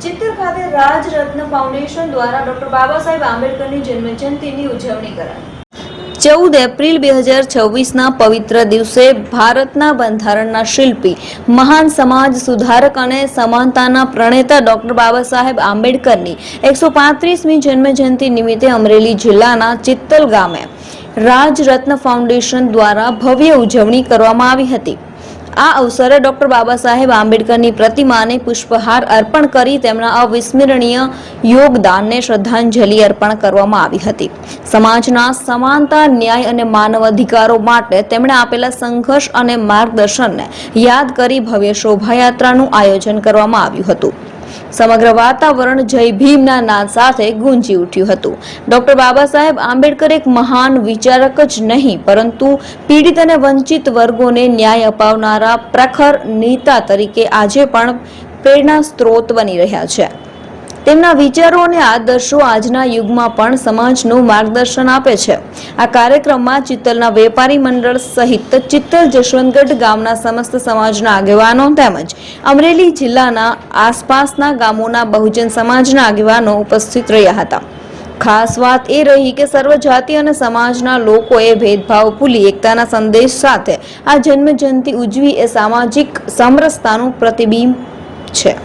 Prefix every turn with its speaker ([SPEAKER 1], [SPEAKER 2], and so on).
[SPEAKER 1] ચિત્તર ખાતે રાજરત્ન ફાઉન્ડેશન દ્વારા ડોક્ટર બાબા સાહેબ આંબેડકરની જન્મજયંતિની ઉજવણી કરાઈ। 14 એપ્રિલ 2026ના પવિત્ર દિવસે ભારતના બંધારણના શિલ્પી, મહાન સમાજ સુધારક અને સમાનતાના પ્રણેતા ડોક્ટર બાબા સાહેબ આંબેડકરની 135મી જન્મજયંતિ નિમિત્તે અમરેલી જિલ્લાના ચિત્તલ ગામે રાજરત્ન ફાઉન્ડેશન દ્વારા ભવ્ય ઉજવણી કરવામાં આવી હતી। આ અવસરે ડોક્ટર બાબા સાહેબ આંબેડકરની પ્રતિમાને પુષ્પહાર અર્પણ કરી તેમના અવિસ્મરણીય યોગદાનને શ્રદ્ધાંજલિ અર્પણ કરવામાં આવી હતી। સમાજના સમાનતા, ન્યાય અને માનવ અધિકારો માટે તેમણે આપેલા સંઘર્ષ અને માર્ગદર્શનને યાદ કરી ભવ્ય શોભાયાત્રાનું આયોજન કરવામાં આવ્યું હતું। સમગ્ર વાતાવરણ જય ભીમના નાદ સાથે ગુંજી ઉઠ્યું હતું। ડોક્ટર બાબા સાહેબ આંબેડકર એક મહાન વિચારક જ નહીં, પરંતુ પીડિત અને વંચિત વર્ગોને ન્યાય અપાવનારા પ્રખર નેતા તરીકે આજે પણ પ્રેરણા સ્ત્રોત બની રહ્યા છે। તેમના વિચારો અને આદર્શો આજના યુગમાં પણ સમાજનું માર્ગદર્શન આપે છે। આ કાર્યક્રમમાં ચિત્તલના વેપારી મંડળ સહિત ચિત્તલ જશવંતગઢ ગામના સમસ્ત સમાજના આગેવાનો તેમજ અમરેલી જિલ્લાના આસપાસના ગામોના બહુજન સમાજના આગેવાનો ઉપસ્થિત રહ્યા હતા। ખાસ વાત એ રહી કે સર્વ જાતિ અને સમાજના લોકોએ ભેદભાવ ભૂલી એકતાના સંદેશ સાથે આ જન્મજયંતિ ઉજવી એ સામાજિક સમરસતાનું પ્રતિબિંબ છે।